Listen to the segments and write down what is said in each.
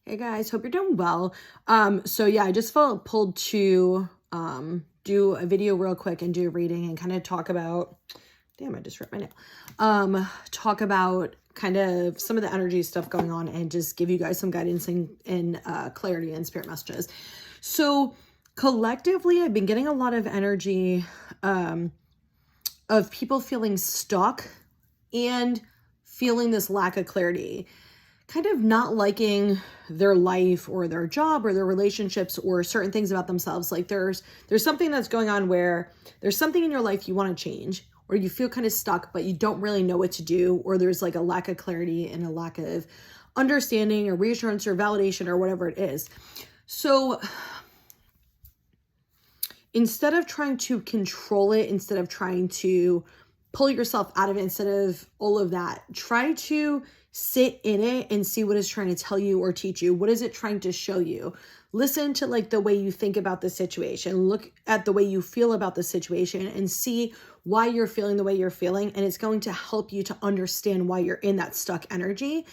Hey guys, hope you're doing well. So yeah, I just felt pulled to do a video real quick and do a reading and kind of talk about, damn, I just ripped my nail. Talk about kind of some of the energy stuff going on and just give you guys some guidance and clarity and spirit messages. So collectively, I've been getting a lot of energy of people feeling stuck and feeling this lack of clarity, kind of not liking their life or their job or their relationships or certain things about themselves. Like there's something that's going on where there's something in your life you want to change, or you feel kind of stuck, but you don't really know what to do, or there's like a lack of clarity and a lack of understanding or reassurance or validation or whatever it is. So instead of trying to control it, instead of trying to pull yourself out of it, instead of all of that, try to sit in it and see what it's trying to tell you or teach you. What is it trying to show you? Listen to like the way you think about the situation. Look at the way you feel about the situation and see why you're feeling the way you're feeling. And it's going to help you to understand why you're in that stuck energy.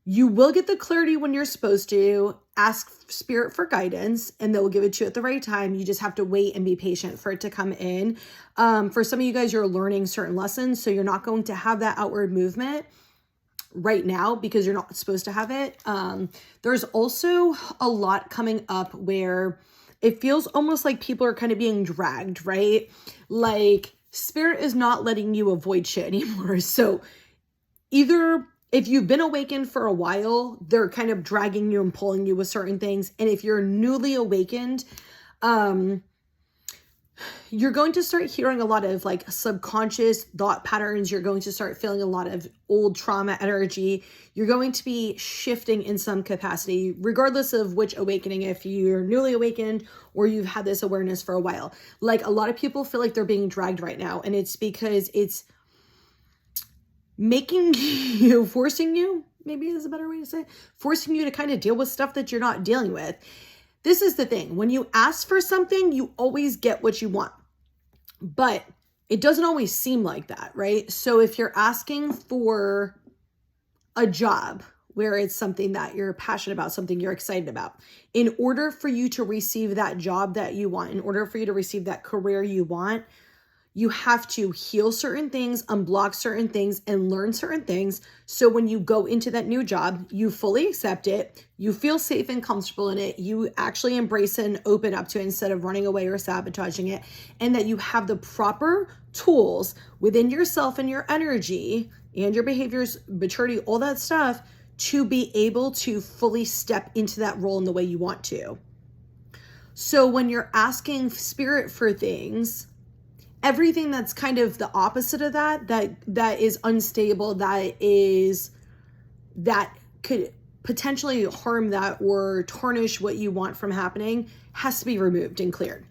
You will get the clarity when you're supposed to. Ask spirit for guidance and they'll give it to you at the right time. You just have to wait and be patient for it to come in. For some of you guys, you're learning certain lessons, so you're not going to have that outward movement right now because you're not supposed to have it. There's also a lot coming up where it feels almost like people are kind of being dragged, right? Like spirit is not letting you avoid shit anymore. So either if you've been awakened for a while, they're kind of dragging you and pulling you with certain things. And if you're newly awakened, you're going to start hearing a lot of like subconscious thought patterns. You're going to start feeling a lot of old trauma energy. You're going to be shifting in some capacity, regardless of which awakening, if you're newly awakened or you've had this awareness for a while. Like a lot of people feel like they're being dragged right now. And it's because it's making you, forcing you, maybe is a better way to say, forcing you to kind of deal with stuff that you're not dealing with. This is the thing. When you ask for something, you always get what you want. But it doesn't always seem like that, right? So if you're asking for a job where it's something that you're passionate about, something you're excited about, in order for you to receive that job that you want, in order for you to receive that career you want, you have to heal certain things, unblock certain things, and learn certain things. So when you go into that new job, you fully accept it, you feel safe and comfortable in it, you actually embrace it and open up to it instead of running away or sabotaging it, and that you have the proper tools within yourself and your energy and your behaviors, maturity, all that stuff, to be able to fully step into that role in the way you want to. So when you're asking spirit for things, everything that's kind of the opposite of that is unstable, that could potentially harm that or tarnish what you want from happening, has to be removed and cleared.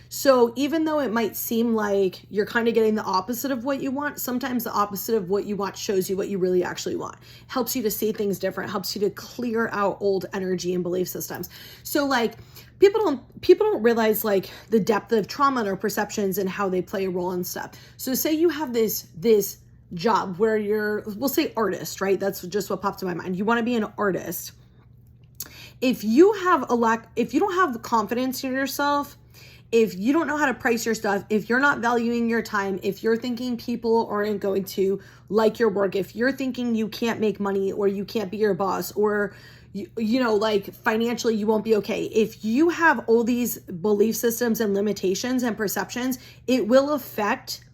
So even though it might seem like you're kind of getting the opposite of what you want, sometimes the opposite of what you want shows you what you really actually want. Helps you to see things different, helps you to clear out old energy and belief systems. So like people don't realize like the depth of trauma in our perceptions and how they play a role and stuff. So say you have this job where we'll say artist, right? That's just what popped to my mind. You want to be an artist. If you don't have confidence in yourself, if you don't know how to price your stuff, if you're not valuing your time, if you're thinking people aren't going to like your work, if you're thinking you can't make money or you can't be your boss, or you know, like financially you won't be okay. If you have all these belief systems and limitations and perceptions, it will affect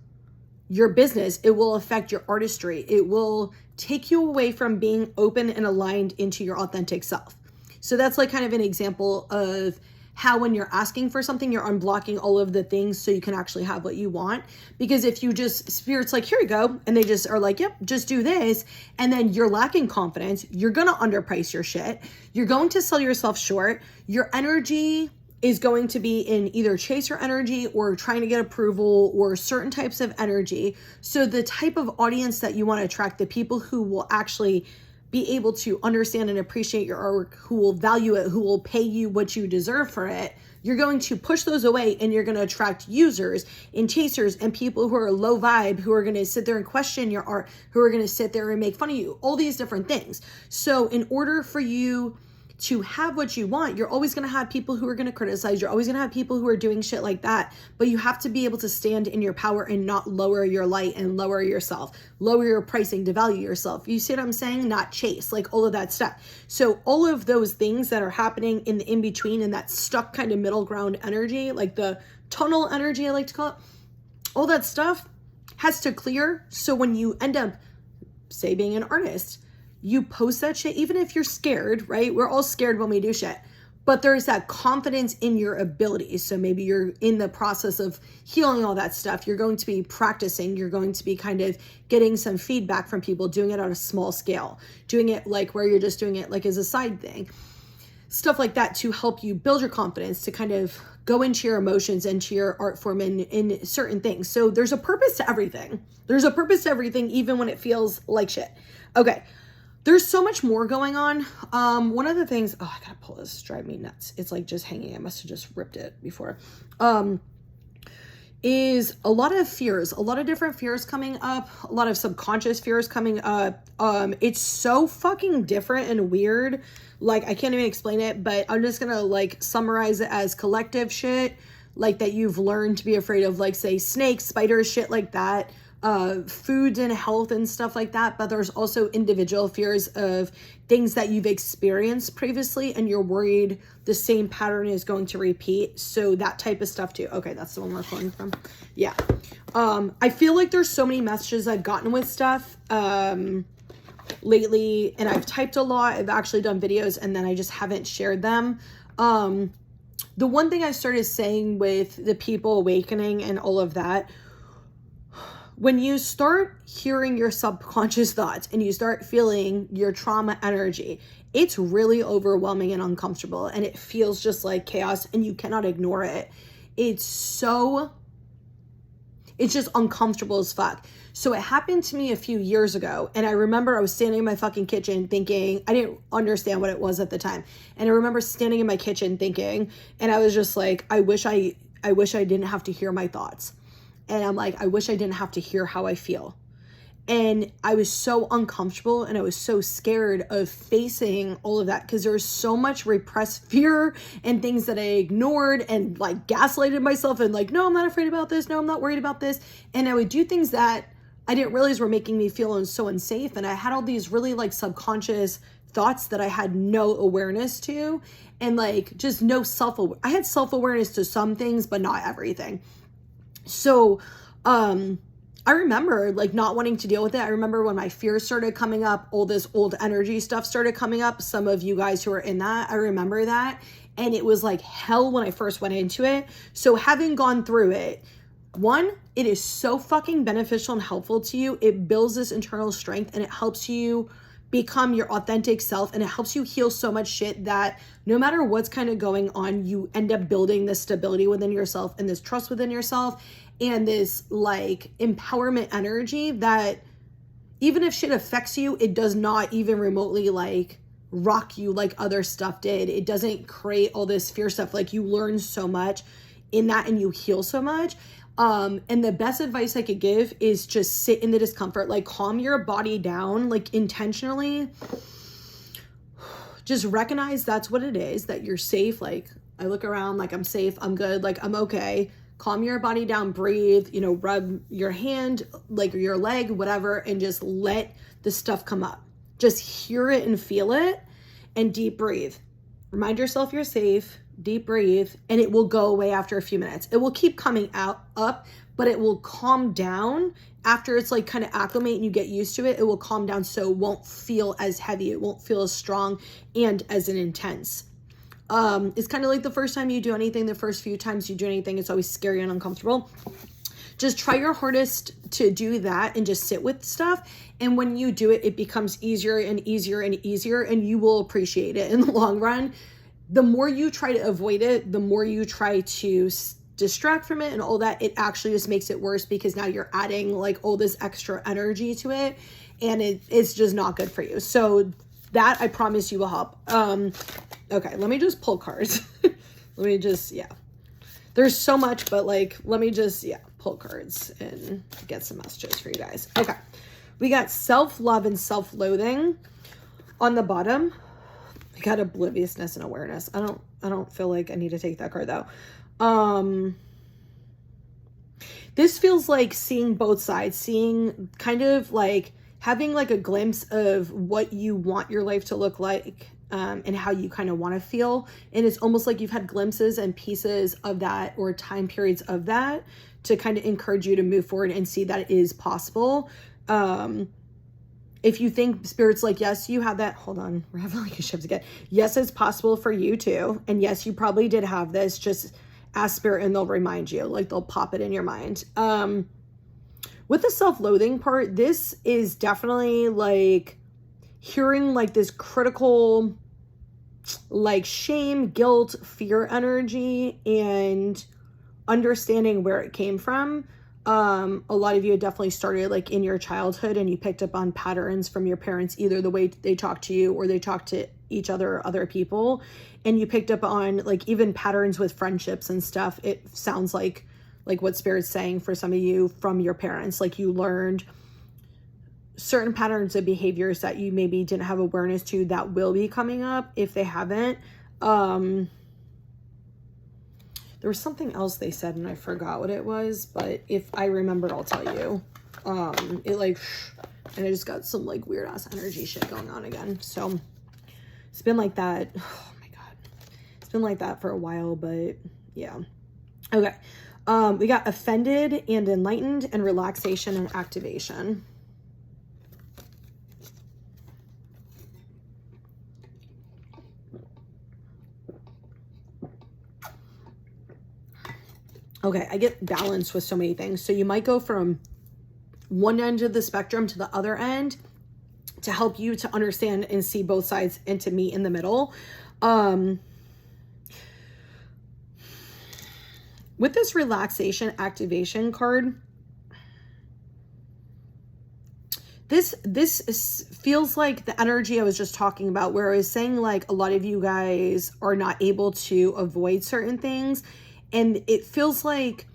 your business. It will affect your artistry. It will take you away from being open and aligned into your authentic self. So that's like kind of an example of how when you're asking for something, you're unblocking all of the things so you can actually have what you want. Because if you just, spirit's like, here you go, and they just are like, yep, just do this, and then you're lacking confidence, you're going to underprice your shit. You're going to sell yourself short. Your energy is going to be in either chaser energy or trying to get approval or certain types of energy. So the type of audience that you want to attract, the people who will actually be able to understand and appreciate your artwork, who will value it, who will pay you what you deserve for it, you're going to push those away, and you're going to attract users and chasers and people who are low vibe, who are going to sit there and question your art, who are going to sit there and make fun of you, all these different things. So in order for you to have what you want, you're always going to have people who are going to criticize. You're always going to have people who are doing shit like that. But you have to be able to stand in your power and not lower your light and lower yourself, lower your pricing, devalue yourself. You see what I'm saying? Not chase, like all of that stuff. So all of those things that are happening in the in-between and that stuck kind of middle ground energy, like the tunnel energy, I like to call it, all that stuff has to clear. So when you end up, say, being an artist, you post that shit, even if you're scared, right? We're all scared when we do shit, but there's that confidence in your abilities. So maybe you're in the process of healing all that stuff. You're going to be practicing. You're going to be kind of getting some feedback from people, doing it on a small scale, doing it like where you're just doing it like as a side thing, stuff like that to help you build your confidence, to kind of go into your emotions, into your art form in certain things. So there's a purpose to everything. There's a purpose to everything, even when it feels like shit. Okay. There's so much more going on. One of the things, oh, I gotta pull this, drive me nuts. It's like just hanging. I must have just ripped it before. Is a lot of fears, a lot of different fears coming up, a lot of subconscious fears coming up. It's so fucking different and weird. Like, I can't even explain it, but I'm just gonna like summarize it as collective shit, like that you've learned to be afraid of, like say snakes, spiders, shit like that. Food and health and stuff like that, but there's also individual fears of things that you've experienced previously and you're worried the same pattern is going to repeat. So that type of stuff too. Okay, that's the one we're pulling from. Yeah. I feel like there's so many messages I've gotten with stuff lately, and I've typed a lot. I've actually done videos and then I just haven't shared them. The one thing I started saying with the people awakening and all of that, when you start hearing your subconscious thoughts and you start feeling your trauma energy, it's really overwhelming and uncomfortable, and it feels just like chaos and you cannot ignore it. It's just uncomfortable as fuck. So it happened to me a few years ago, and I remember I was standing in my fucking kitchen thinking, I didn't understand what it was at the time. And I remember standing in my kitchen thinking, and I was just like, I wish I didn't have to hear my thoughts. And I'm like, I wish I didn't have to hear how I feel. And I was so uncomfortable and I was so scared of facing all of that because there was so much repressed fear and things that I ignored and like gaslighted myself and like, no, I'm not afraid about this. No, I'm not worried about this. And I would do things that I didn't realize were making me feel so unsafe. And I had all these really like subconscious thoughts that I had no awareness to, and like just no I had self-awareness to some things, but not everything. So, I remember like not wanting to deal with it. I remember when my fears started coming up, all this old energy stuff started coming up. Some of you guys who are in that, I remember that. And it was like hell when I first went into it. So having gone through it, one, it is so fucking beneficial and helpful to you. It builds this internal strength and it helps you become your authentic self, and it helps you heal so much shit that no matter what's kind of going on, you end up building this stability within yourself and this trust within yourself and this like empowerment energy that even if shit affects you, it does not even remotely like rock you like other stuff did. It doesn't create all this fear stuff. Like you learn so much in that and you heal so much. And the best advice I could give is just sit in the discomfort, like calm your body down, like intentionally just recognize that's what it is, that you're safe. Like I look around, like I'm safe, I'm good, like I'm okay. Calm your body down, breathe, rub your hand, like your leg, whatever, and just let the stuff come up. Just hear it and feel it and deep breathe. Remind yourself you're safe. Deep breathe, and it will go away after a few minutes. It will keep coming up, but it will calm down after it's like kind of acclimate and you get used to it. It will calm down so it won't feel as heavy. It won't feel as strong and as an intense. It's kind of like the first time you do anything, the first few times you do anything, it's always scary and uncomfortable. Just try your hardest to do that and just sit with stuff. And when you do it, it becomes easier and easier and easier, and you will appreciate it in the long run. The more you try to avoid it, the more you try to distract from it and all that, it actually just makes it worse because now you're adding like all this extra energy to it, and it's just not good for you. So that I promise you will help. Okay, let me just pull cards. There's so much, but like, let me just, pull cards and get some messages for you guys. Okay, we got self-love and self-loathing on the bottom. I got obliviousness and awareness. I don't feel like I need to take that card though. This feels like seeing both sides, seeing kind of like having like a glimpse of what you want your life to look like, and how you kind of want to feel. And it's almost like you've had glimpses and pieces of that, or time periods of that, to kind of encourage you to move forward and see that it is possible. If you think Spirit's like, yes, you have that. Hold on, we're having like a shift again. Yes, it's possible for you too. And yes, you probably did have this. Just ask Spirit and they'll remind you, like they'll pop it in your mind. With the self-loathing part, this is definitely like hearing like this critical, like shame, guilt, fear energy, and understanding where it came from. A lot of you definitely started like in your childhood, and you picked up on patterns from your parents, either the way they talk to you or they talk to each other or other people. And you picked up on like even patterns with friendships and stuff. It sounds like what Spirit's saying for some of you from your parents, like you learned certain patterns of behaviors that you maybe didn't have awareness to that will be coming up if they haven't. There was something else they said and I forgot what it was, but if I remember, I'll tell you. It like, and I just got some like weird ass energy shit going on again. So it's been like that. Oh my God. It's been like that for a while, but yeah. Okay. We got offended and enlightened, and relaxation and activation. Okay, I get balanced with so many things. So you might go from one end of the spectrum to the other end to help you to understand and see both sides and to meet in the middle. With this relaxation activation card, this feels like the energy I was just talking about, where I was saying like a lot of you guys are not able to avoid certain things. And it feels like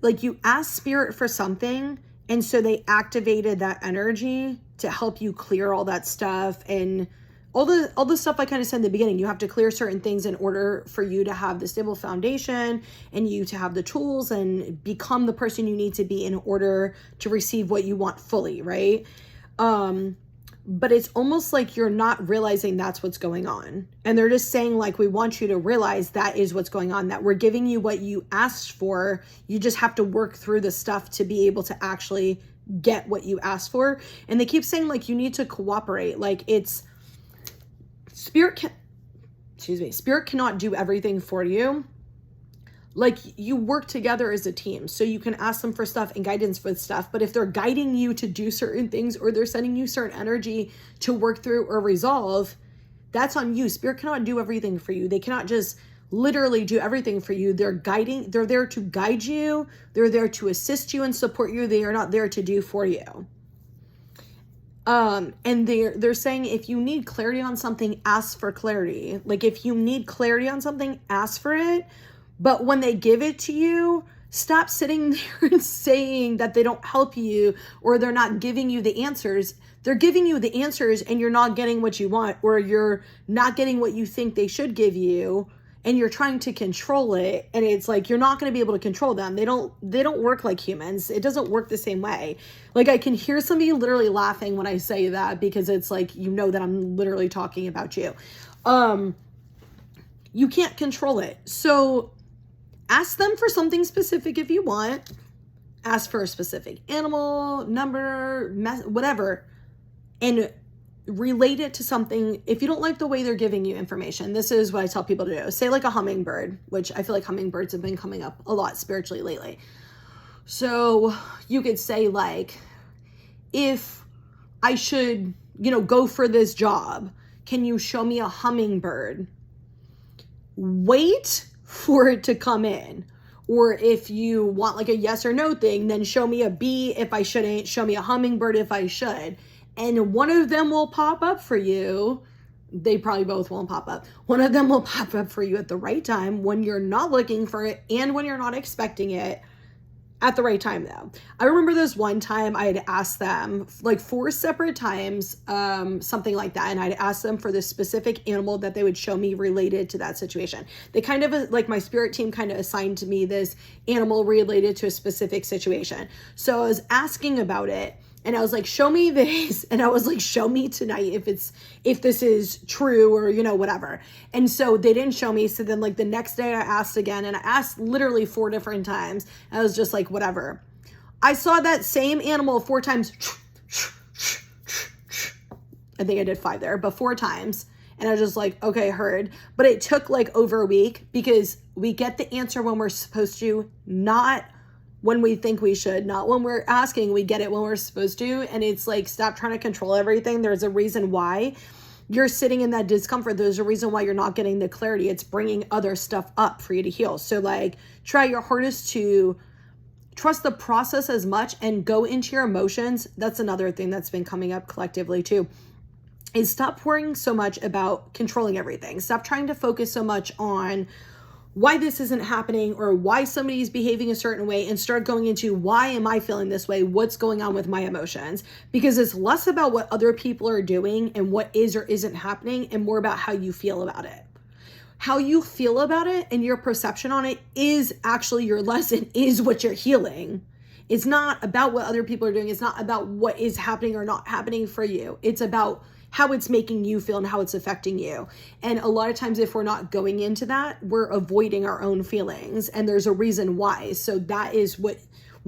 you asked Spirit for something, and so they activated that energy to help you clear all that stuff. And all the stuff I kind of said in the beginning, you have to clear certain things in order for you to have the stable foundation and you to have the tools and become the person you need to be in order to receive what you want fully, right? But it's almost like you're not realizing that's what's going on. And they're just saying like, we want you to realize that is what's going on, that we're giving you what you asked for. You just have to work through the stuff to be able to actually get what you asked for. And they keep saying like, you need to cooperate. Like it's Spirit cannot do everything for you. Like you work together as a team, so you can ask them for stuff and guidance for stuff. But if they're guiding you to do certain things, or they're sending you certain energy to work through or resolve, that's on you. Spirit cannot do everything for you. They cannot just literally do everything for you. They're there to guide you. They're there to assist you and support you. They are not there to do for you. And they're saying if you need clarity on something, ask for clarity. Like if you need clarity on something, ask for it. But when they give it to you, stop sitting there and saying that they don't help you or they're not giving you the answers. They're giving you the answers and you're not getting what you want, or you're not getting what you think they should give you, and you're trying to control it. And it's like, you're not going to be able to control them. They don't work like humans. It doesn't work the same way. Like I can hear some of you literally laughing when I say that, because it's like, you know that I'm literally talking about you. You can't control it. So ask them for something specific if you want. Ask for a specific animal, number, whatever, and relate it to something. If you don't like the way they're giving you information, this is what I tell people to do. Say like a hummingbird, which I feel like hummingbirds have been coming up a lot spiritually lately. So you could say like, if I should, go for this job, can you show me a hummingbird? Wait for it to come in. Or if you want like a yes or no thing, then show me a bee if I shouldn't, show me a hummingbird if I should. And one of them will pop up for you. They probably both won't pop up. One of them will pop up for you at the right time when you're not looking for it and when you're not expecting it. at the right time though. I remember this one time I had asked them like 4 separate times, something like that. And I'd asked them for this specific animal that they would show me related to that situation. They kind of like my spirit team kind of assigned to me this animal related to a specific situation. So I was asking about it and I was like, show me this. And I was like, show me tonight if this is true or, you know, whatever. And so they didn't show me. So then like the next day I asked again and I asked literally 4 different times. I was just like, whatever. I saw that same animal 4 times. I think I did 5 there, but 4 times. And I was just like, okay, heard. But it took like over a week because we get the answer when we're supposed to, not when we think we should, not when we're asking. We get it when we're supposed to. And it's like, stop trying to control everything. There's a reason why you're sitting in that discomfort. There's a reason why you're not getting the clarity. It's bringing other stuff up for you to heal. So like, try your hardest to trust the process as much and go into your emotions. That's another thing that's been coming up collectively too, is stop worrying so much about controlling everything. Stop trying to focus so much on why this isn't happening or why somebody's behaving a certain way, and start going into why am I feeling this way? What's going on with my emotions? Because it's less about what other people are doing and what is or isn't happening, and more about how you feel about it. How you feel about it and your perception on it is actually your lesson, is what you're healing. It's not about what other people are doing. It's not about what is happening or not happening for you. It's about how it's making you feel and how it's affecting you. And a lot of times if we're not going into that, we're avoiding our own feelings, and there's a reason why. So that is what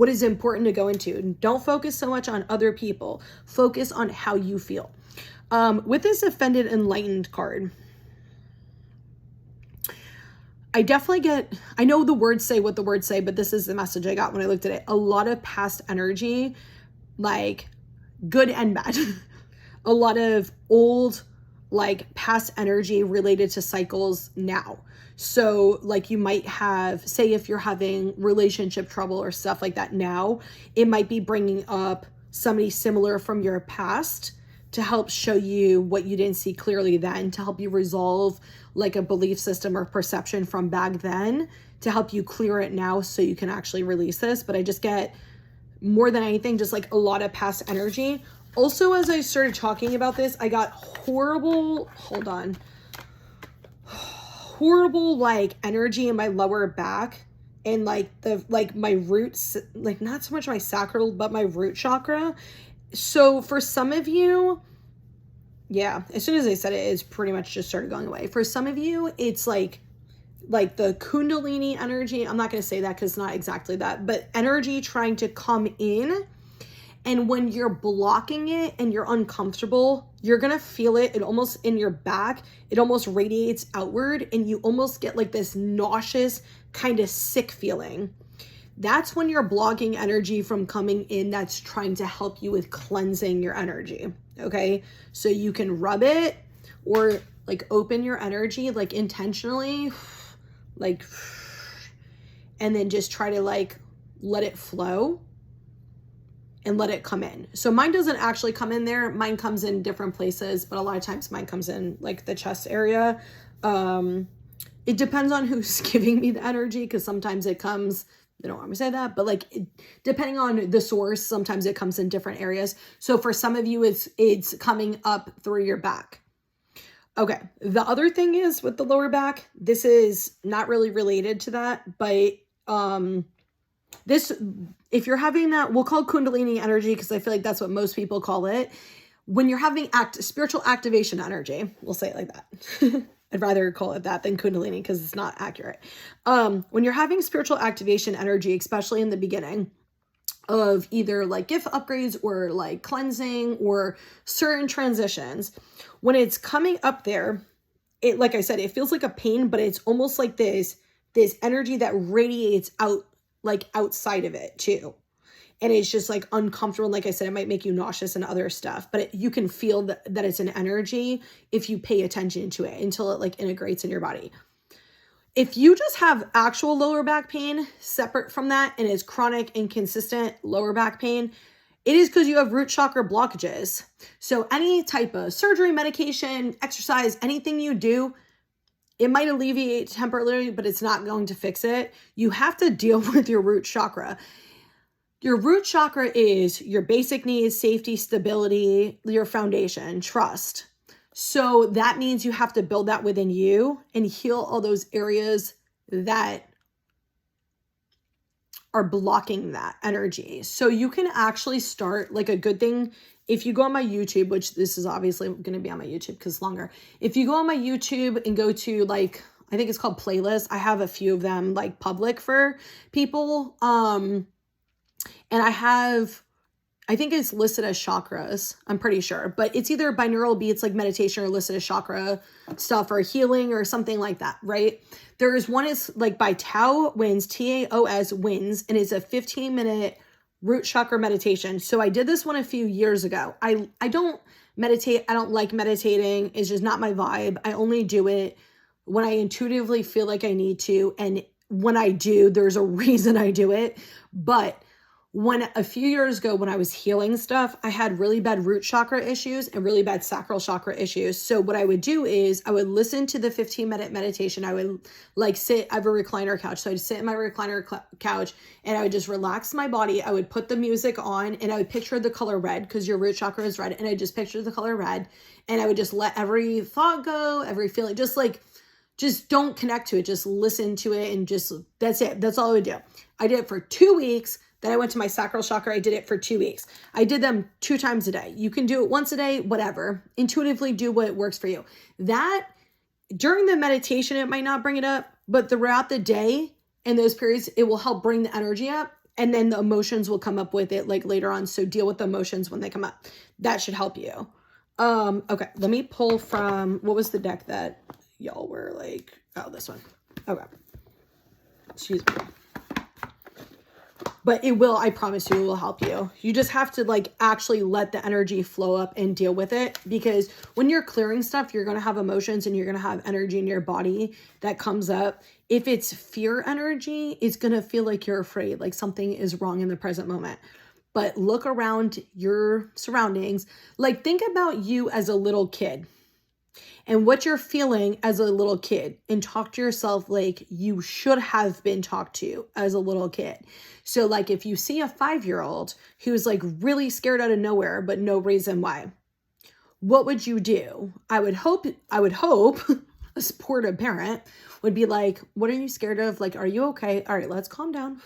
is important to go into. Don't focus so much on other people. Focus on how you feel. With this Offended Enlightened card, I definitely get, I know the words say what the words say, but this is the message I got when I looked at it. A lot of past energy, like good and bad. A lot of old, like past energy related to cycles now. So like you might have, say if you're having relationship trouble or stuff like that now, it might be bringing up somebody similar from your past to help show you what you didn't see clearly then, to help you resolve like a belief system or perception from back then, to help you clear it now so you can actually release this. But I just get, more than anything, just like a lot of past energy. Also, as I started talking about this, I got horrible like energy in my lower back and like my roots, like not so much my sacral, but my root chakra. So for some of you, yeah, as soon as I said it, it's pretty much just started going away. For some of you, it's like the Kundalini energy. I'm not going to say that because it's not exactly that, but energy trying to come in. And when you're blocking it and you're uncomfortable, you're going to feel it. It almost in your back, it almost radiates outward, and you almost get like this nauseous kind of sick feeling. That's when you're blocking energy from coming in. That's trying to help you with cleansing your energy. Okay. So you can rub it or like open your energy, like intentionally, like, and then just try to like let it flow and let it come in. So mine doesn't actually come in there. Mine comes in different places, but a lot of times mine comes in like the chest area. It depends on who's giving me the energy, because sometimes it comes, I don't want to say that, but like depending on the source, sometimes it comes in different areas. So for some of you, it's coming up through your back. Okay. The other thing is with the lower back, this is not really related to that, but this, if you're having that, we'll call Kundalini energy because I feel like that's what most people call it. When you're having spiritual activation energy, we'll say it like that. I'd rather call it that than Kundalini because it's not accurate. When you're having spiritual activation energy, especially in the beginning of either like gift upgrades or like cleansing or certain transitions, when it's coming up there, it, like I said, it feels like a pain, but it's almost like this energy that radiates out, like outside of it too. And it's just like uncomfortable. Like I said, it might make you nauseous and other stuff, but you can feel that it's an energy if you pay attention to it until it like integrates in your body. If you just have actual lower back pain separate from that and is chronic and consistent lower back pain, it is because you have root chakra blockages. So any type of surgery, medication, exercise, anything you do, it might alleviate temporarily, but it's not going to fix it. You have to deal with your root chakra. Your root chakra is your basic needs, safety, stability, your foundation, trust. So that means you have to build that within you and heal all those areas that are blocking that energy. So you can actually start, like, a good thing, if you go on my YouTube, which this is obviously going to be on my YouTube because it's longer. If you go on my YouTube and go to, like, I think it's called playlists. I have a few of them like public for people. And I think it's listed as chakras. I'm pretty sure, but it's either binaural beats, like meditation, or listed as chakra stuff or healing or something like that, right? There's one is like by Tao Wins, Taos Wins, and it's a 15-minute root chakra meditation. So I did this one a few years ago. I don't meditate. I don't like meditating. It's just not my vibe. I only do it when I intuitively feel like I need to. And when I do, there's a reason I do it. But when a few years ago, when I was healing stuff, I had really bad root chakra issues and really bad sacral chakra issues. So what I would do is I would listen to the 15-minute meditation. I would like sit, I have a recliner couch. So I'd sit in my recliner couch and I would just relax my body. I would put the music on and I would picture the color red because your root chakra is red. And I just picture the color red and I would just let every thought go, every feeling, just don't connect to it. Just listen to it and just, that's it. That's all I would do. I did it for 2 weeks. Then I went to my sacral chakra. I did it for 2 weeks. I did them 2 times a day. You can do it once a day, whatever. Intuitively do what works for you. That, during the meditation, it might not bring it up, but throughout the day and those periods, it will help bring the energy up. And then the emotions will come up with it like later on. So deal with the emotions when they come up. That should help you. Okay, let me pull from, what was the deck that y'all were like, oh, this one. Okay. Excuse me. But it will, I promise you, it will help you. You just have to like actually let the energy flow up and deal with it. Because when you're clearing stuff, you're going to have emotions and you're going to have energy in your body that comes up. If it's fear energy, it's going to feel like you're afraid, like something is wrong in the present moment. But look around your surroundings. Like, think about you as a little kid and what you're feeling as a little kid, and talk to yourself like you should have been talked to as a little kid. So like if you see a 5-year-old who's like really scared out of nowhere, but no reason why, what would you do? I would hope a supportive parent would be like, what are you scared of? Like, are you okay? All right, let's calm down.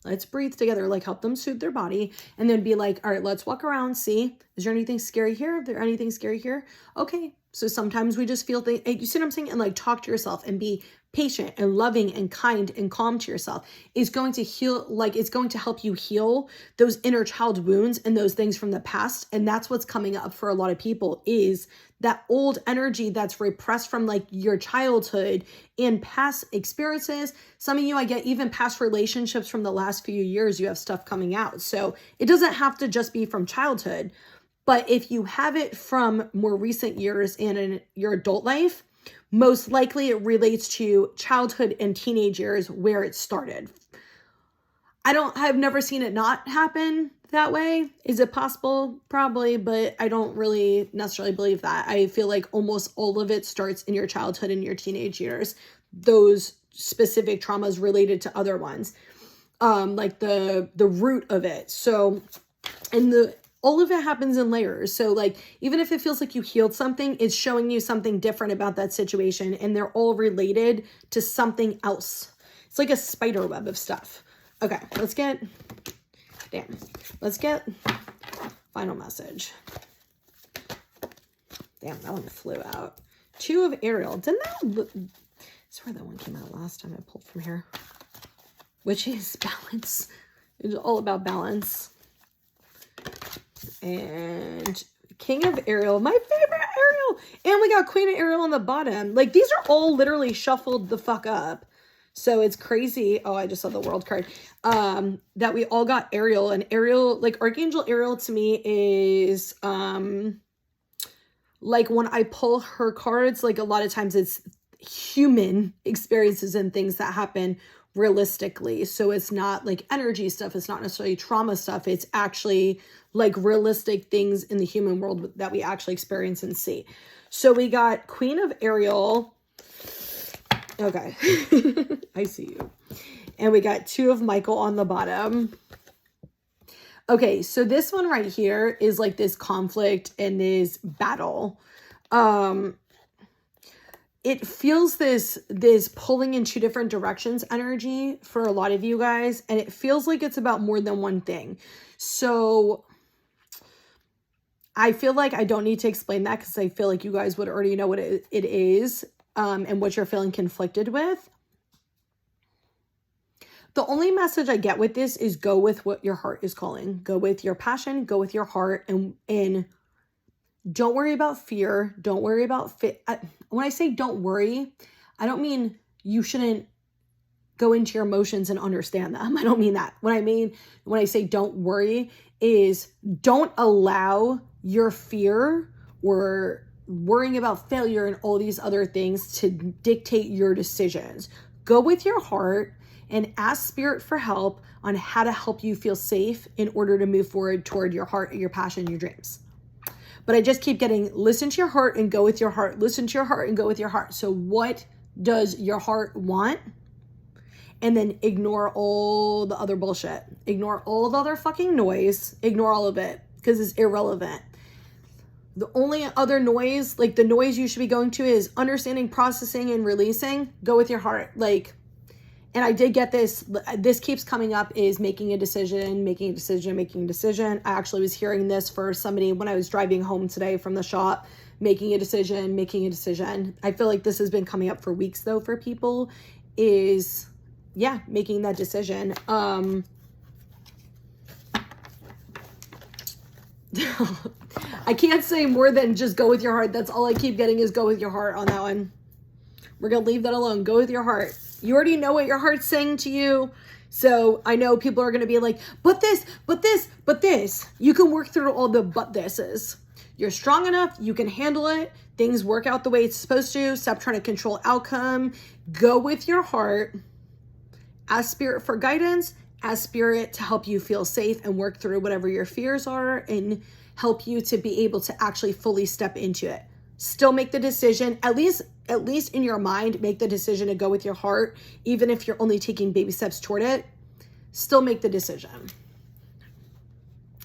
Let's breathe together, like help them soothe their body, and then be like, all right, let's walk around, see, is there anything scary here? Is there anything scary here? Okay. So sometimes we just feel things, you see what I'm saying? And like talk to yourself and be patient and loving and kind and calm to yourself is going to heal, like it's going to help you heal those inner child wounds and those things from the past. And that's what's coming up for a lot of people, is that old energy that's repressed from like your childhood and past experiences. Some of you, I get even past relationships from the last few years, you have stuff coming out. So it doesn't have to just be from childhood. But if you have it from more recent years and in your adult life, most likely it relates to childhood and teenage years where it started. I've never seen it not happen that way. Is it possible? Probably, but I don't really necessarily believe that. I feel like almost all of it starts in your childhood and your teenage years. Those specific traumas related to other ones, like the root of it. So, and all of it happens in layers. So like, even if it feels like you healed something, it's showing you something different about that situation. And they're all related to something else. It's like a spider web of stuff. Okay, let's get final message. Damn, that one flew out. 2 of Ariel. Didn't that look, I swear that one came out last time I pulled from here. Which is balance. It's all about balance. And King of Ariel, my favorite Ariel. And we got Queen of Ariel on the bottom. Like, these are all literally shuffled the fuck up. So it's crazy. Oh, I just saw the world card. That we all got Ariel. And Ariel, like Archangel Ariel to me is like when I pull her cards, like a lot of times it's human experiences and things that happen realistically. So it's not like energy stuff. It's not necessarily trauma stuff. It's actually like realistic things in the human world that we actually experience and see. So we got Queen of Ariel. Okay. I see you. And we got 2 of Michael on the bottom. Okay, so this one right here is like this conflict and this battle. It feels this pulling in two different directions energy for a lot of you guys, and it feels like it's about more than one thing. So I feel like I don't need to explain that because I feel like you guys would already know what it is, and what you're feeling conflicted with. The only message I get with this is go with what your heart is calling. Go with your passion, go with your heart, and don't worry about fear. Don't worry about when I say don't worry, I don't mean you shouldn't go into your emotions and understand them. I don't mean that. What I mean when I say don't worry is don't allow your fear or worrying about failure and all these other things to dictate your decisions. Go with your heart and ask spirit for help on how to help you feel safe in order to move forward toward your heart, your passion, your dreams. But I just keep getting, listen to your heart and go with your heart. Listen to your heart and go with your heart. So what does your heart want? And then ignore all the other bullshit. Ignore all the other fucking noise. Ignore all of it because it's irrelevant. The only other noise, like the noise you should be going to is understanding, processing, and releasing. Go with your heart. Like, and I did get this keeps coming up, is making a decision, making a decision, making a decision. I actually was hearing this for somebody when I was driving home today from the shop, making a decision, making a decision. I feel like this has been coming up for weeks though for people, is, yeah, making that decision. I can't say more than just go with your heart. That's all I keep getting is go with your heart on that one. We're going to leave that alone. Go with your heart. You already know what your heart's saying to you. So I know people are going to be like, but this, but this, but this. You can work through all the but thises. You're strong enough. You can handle it. Things work out the way it's supposed to. Stop trying to control outcome. Go with your heart. Ask spirit for guidance. Ask spirit to help you feel safe and work through whatever your fears are and help you to be able to actually fully step into it. Still make the decision, at least in your mind, make the decision to go with your heart, even if you're only taking baby steps toward it. Still make the decision.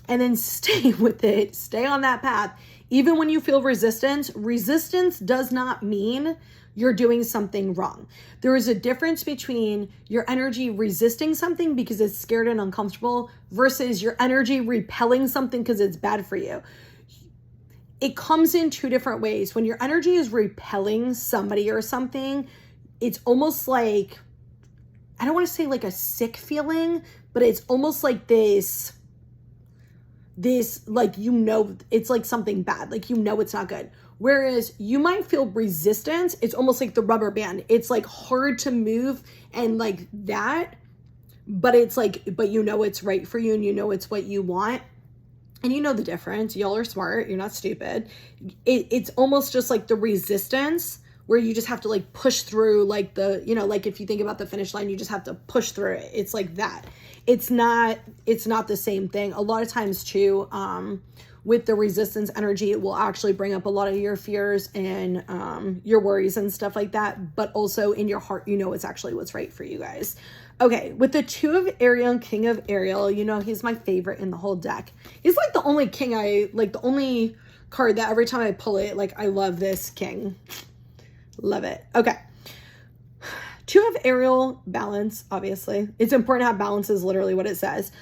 And then stay with it. Stay on that path. Even when you feel resistance does not mean you're doing something wrong. There is a difference between your energy resisting something because it's scared and uncomfortable versus your energy repelling something because it's bad for you. It comes in two different ways. When your energy is repelling somebody or something, it's almost like, I don't want to say like a sick feeling, but it's almost like this, like, you know, it's like something bad. Like, you know, it's not good. Whereas you might feel resistance. It's almost like the rubber band. It's like hard to move and like that, but it's like, but you know, it's right for you and you know, it's what you want. And you know the difference. Y'all are smart. You're not stupid. It's almost just like the resistance where you just have to like push through, like the, you know, like if you think about the finish line, you just have to push through it. It's like that. It's not the same thing. A lot of times too, with the resistance energy, it will actually bring up a lot of your fears and your worries and stuff like that. But also in your heart, you know, it's actually what's right for you guys. Okay, with the Two of Ariel and King of Ariel, you know, he's my favorite in the whole deck. He's like the only king the only card that every time I pull it, like, I love this king. Love it. Okay. Two of Ariel, balance, obviously. It's important to have balance is literally what it says.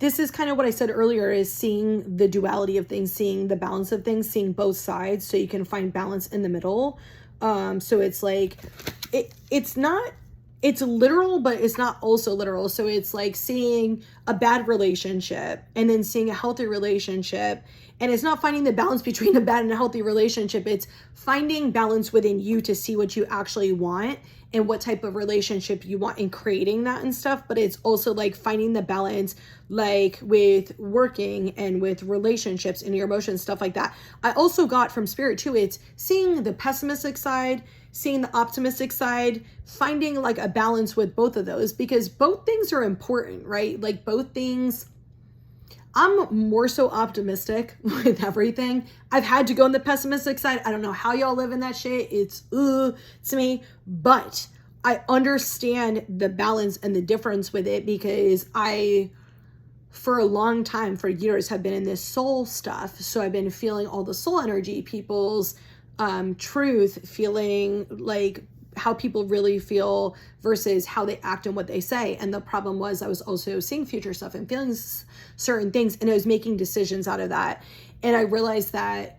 This is kind of what I said earlier, is seeing the duality of things, seeing the balance of things, seeing both sides so you can find balance in the middle. So it's like, it's literal, but it's not also literal. So it's like seeing a bad relationship and then seeing a healthy relationship. And it's not finding the balance between a bad and a healthy relationship. It's finding balance within you to see what you actually want and what type of relationship you want and creating that and stuff. But it's also like finding the balance, like with working and with relationships and your emotions, stuff like that. I also got from spirit too, it's seeing the pessimistic side, seeing the optimistic side, finding like a balance with both of those, because both things are important, right? Like both things. I'm more so optimistic with everything. I've had to go on the pessimistic side. I don't know how y'all live in that shit. It's to me, but I understand the balance and the difference with it, because I, for a long time, for years, have been in this soul stuff. So I've been feeling all the soul energy, people's truth, feeling like how people really feel versus how they act and what they say. And the problem was I was also seeing future stuff and feeling certain things, and I was making decisions out of that. And I realized that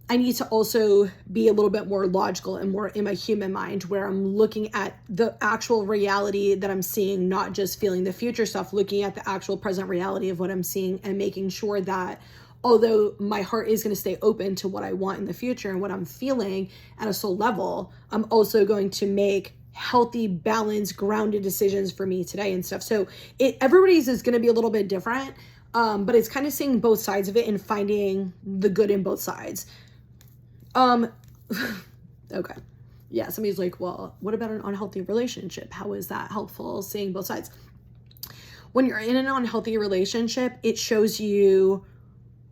I need to also be a little bit more logical and more in my human mind, where I'm looking at the actual reality that I'm seeing, not just feeling the future stuff, looking at the actual present reality of what I'm seeing, and making sure that although my heart is going to stay open to what I want in the future and what I'm feeling at a soul level, I'm also going to make healthy, balanced, grounded decisions for me today and stuff. So everybody's is going to be a little bit different, but it's kind of seeing both sides of it and finding the good in both sides. Okay. Yeah, somebody's like, well, what about an unhealthy relationship? How is that helpful, seeing both sides? When you're in an unhealthy relationship, it shows you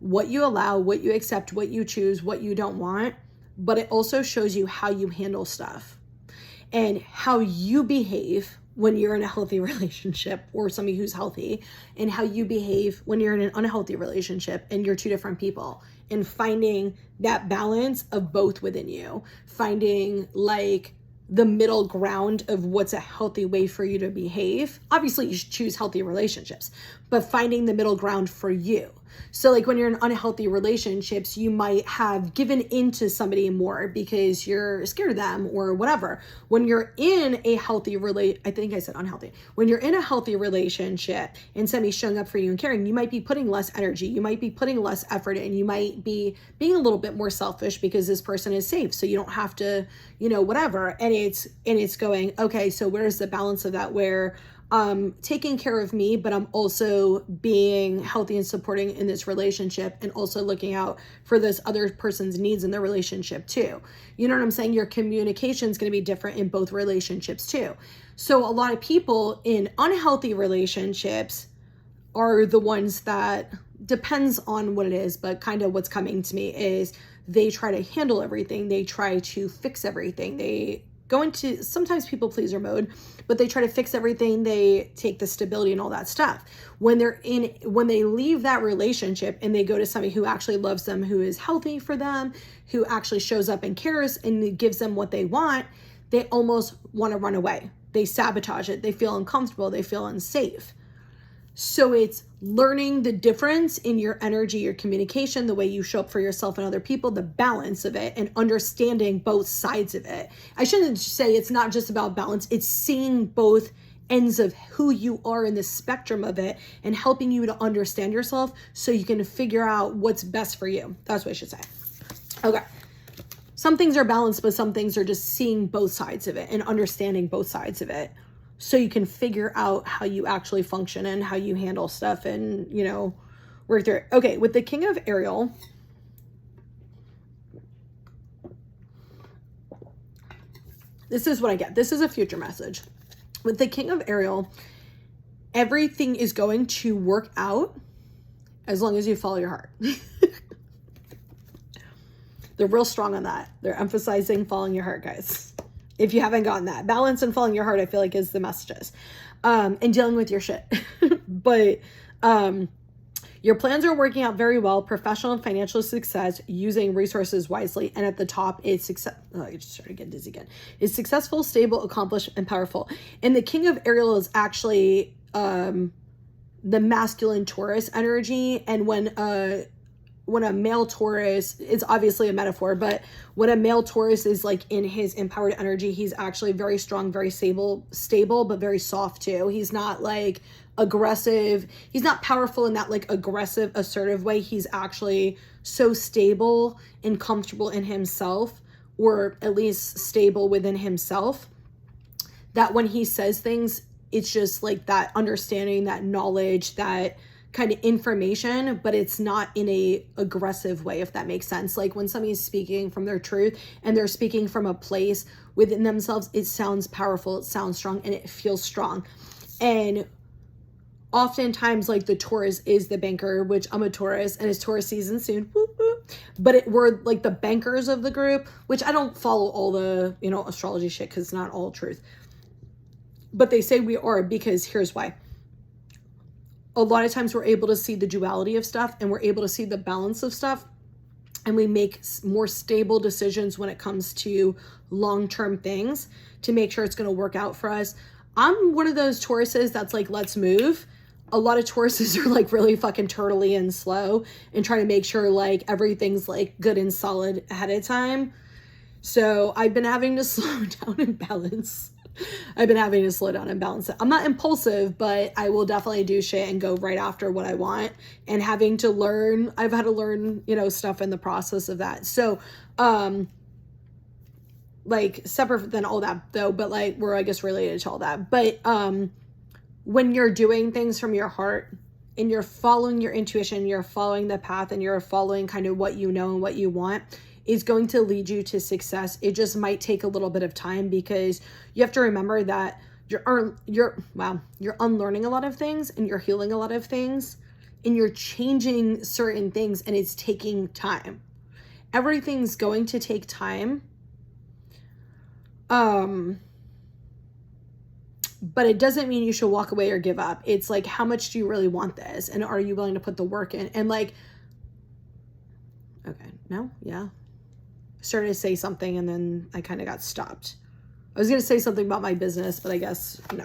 what you allow, what you accept, what you choose, what you don't want, but it also shows you how you handle stuff and how you behave when you're in a healthy relationship, or somebody who's healthy, and how you behave when you're in an unhealthy relationship and you're two different people, and finding that balance of both within you, finding like the middle ground of what's a healthy way for you to behave. Obviously you should choose healthy relationships, but finding the middle ground for you. So like when you're in unhealthy relationships, you might have given into somebody more because you're scared of them or whatever. When you're in a healthy I think I said unhealthy. When you're in a healthy relationship and somebody's showing up for you and caring, you might be putting less energy, you might be putting less effort in, you might be being a little bit more selfish because this person is safe. So you don't have to, whatever. And it's going, okay, so where's the balance of that, where taking care of me, but I'm also being healthy and supporting in this relationship, and also looking out for this other person's needs in the relationship too. You know what I'm saying? Your communication is going to be different in both relationships too. So a lot of people in unhealthy relationships are the ones that, depends on what it is, but kind of what's coming to me is they try to handle everything. They try to fix everything. They go into sometimes people pleaser mode, but they try to fix everything. They take the stability and all that stuff. When they leave that relationship and they go to somebody who actually loves them, who is healthy for them, who actually shows up and cares and gives them what they want, they almost want to run away. They sabotage it. They feel uncomfortable. They feel unsafe. So it's learning the difference in your energy, your communication, the way you show up for yourself and other people, the balance of it, and understanding both sides of it. I shouldn't say it's not just about balance. It's seeing both ends of who you are in the spectrum of it, and helping you to understand yourself so you can figure out what's best for you. That's what I should say. Okay. Some things are balanced, but some things are just seeing both sides of it and understanding both sides of it, so you can figure out how you actually function and how you handle stuff and, work through it. Okay, with the King of Ariel, this is what I get. This is a future message. With the King of Ariel, everything is going to work out as long as you follow your heart. They're real strong on that. They're emphasizing following your heart, guys. If you haven't gotten that, balance and following your heart, I feel like is the messages, and dealing with your shit. But your plans are working out very well. Professional and financial success, using resources wisely. And at the top, it's success. Oh, I just started getting dizzy again. It's successful, stable, accomplished, and powerful. And the King of Ariel is actually the masculine Taurus energy. And when a male Taurus, it's obviously a metaphor, but when a male Taurus is like in his empowered energy, he's actually very strong, very stable, but very soft too. He's not like aggressive. He's not powerful in that like aggressive, assertive way. He's actually so stable and comfortable in himself, or at least stable within himself, that when he says things, it's just like that understanding, that knowledge, that kind of information, but it's not in a aggressive way, if that makes sense. Like when somebody's speaking from their truth and they're speaking from a place within themselves, it sounds powerful, it sounds strong, and it feels strong. And oftentimes, like the Taurus is the banker, which I'm a Taurus, and it's Taurus season soon. Whoop, whoop. But we're like the bankers of the group, which I don't follow all the, astrology shit because it's not all truth. But they say we are, because here's why. A lot of times we're able to see the duality of stuff, and we're able to see the balance of stuff, and we make more stable decisions when it comes to long-term things to make sure it's going to work out for us. I'm one of those Tauruses that's like, let's move. A lot of Tauruses are like really fucking turtly and slow and trying to make sure like everything's like good and solid ahead of time. So I've been having to slow down and balance. I've been having to slow down and balance it. I'm not impulsive, but I will definitely do shit and go right after what I want, and having to learn, I've had to learn, you know, stuff in the process of that. So, like separate than all that though, but like we're, I guess, related to all that. But, when you're doing things from your heart and you're following your intuition, you're following the path, and you're following kind of what you know and what you want, is going to lead you to success. It just might take a little bit of time, because you have to remember that you're unlearning a lot of things, and you're healing a lot of things, and you're changing certain things, and it's taking time. Everything's going to take time. But it doesn't mean you should walk away or give up. It's like, how much do you really want this? And are you willing to put the work in? And like, okay, no, yeah. Started to say something and then I kind of got stopped. I was going to say something about my business, but I guess no.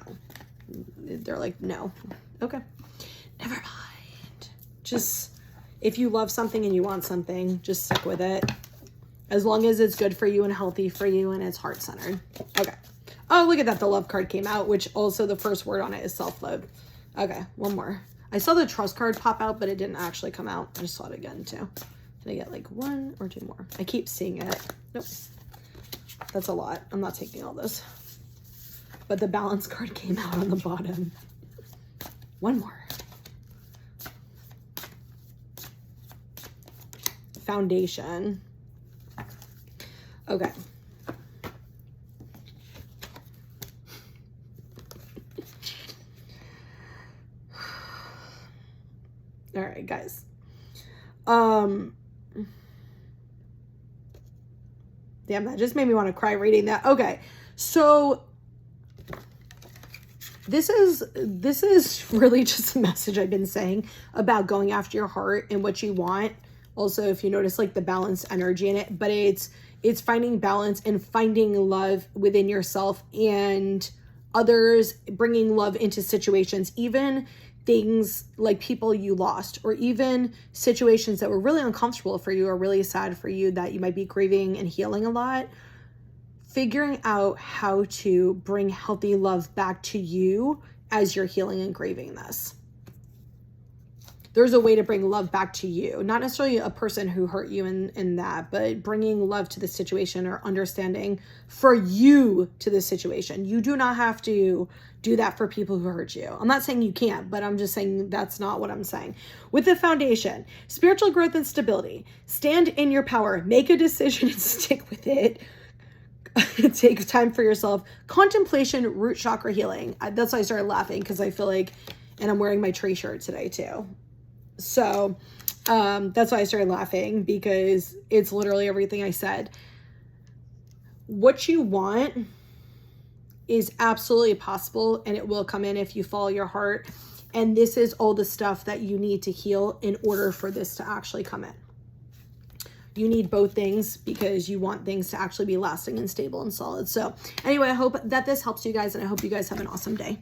They're like, no. Okay. Never mind. Just, if you love something and you want something, just stick with it. As long as it's good for you and healthy for you and it's heart-centered. Okay. Oh, look at that. The love card came out, which also the first word on it is self-love. Okay, one more. I saw the trust card pop out, but it didn't actually come out. I just saw it again, too. Can I get like one or two more? I keep seeing it. Nope. That's a lot. I'm not taking all this. But the balance card came out on the bottom. One more. Foundation. Okay. All right, guys. Damn, that just made me want to cry reading that. Okay. So this is really just a message I've been saying about going after your heart and what you want. Also, if you notice like the balanced energy in it, but it's finding balance and finding love within yourself and others, bringing love into situations, even things like people you lost, or even situations that were really uncomfortable for you or really sad for you that you might be grieving and healing a lot. Figuring out how to bring healthy love back to you as you're healing and grieving this. There's a way to bring love back to you, not necessarily a person who hurt you in that, but bringing love to the situation or understanding for you to the situation. You do not have to do that for people who hurt you. I'm not saying you can't, but I'm just saying that's not what I'm saying. With the foundation, spiritual growth and stability. Stand in your power. Make a decision and stick with it. Take time for yourself. Contemplation, root chakra healing. That's why I started laughing, because I feel like, and I'm wearing my tree shirt today too. So that's why I started laughing, because it's literally everything I said. What you want is absolutely possible, and it will come in if you follow your heart. And this is all the stuff that you need to heal in order for this to actually come in. You need both things, because you want things to actually be lasting and stable and solid. So anyway, I hope that this helps you guys, and I hope you guys have an awesome day.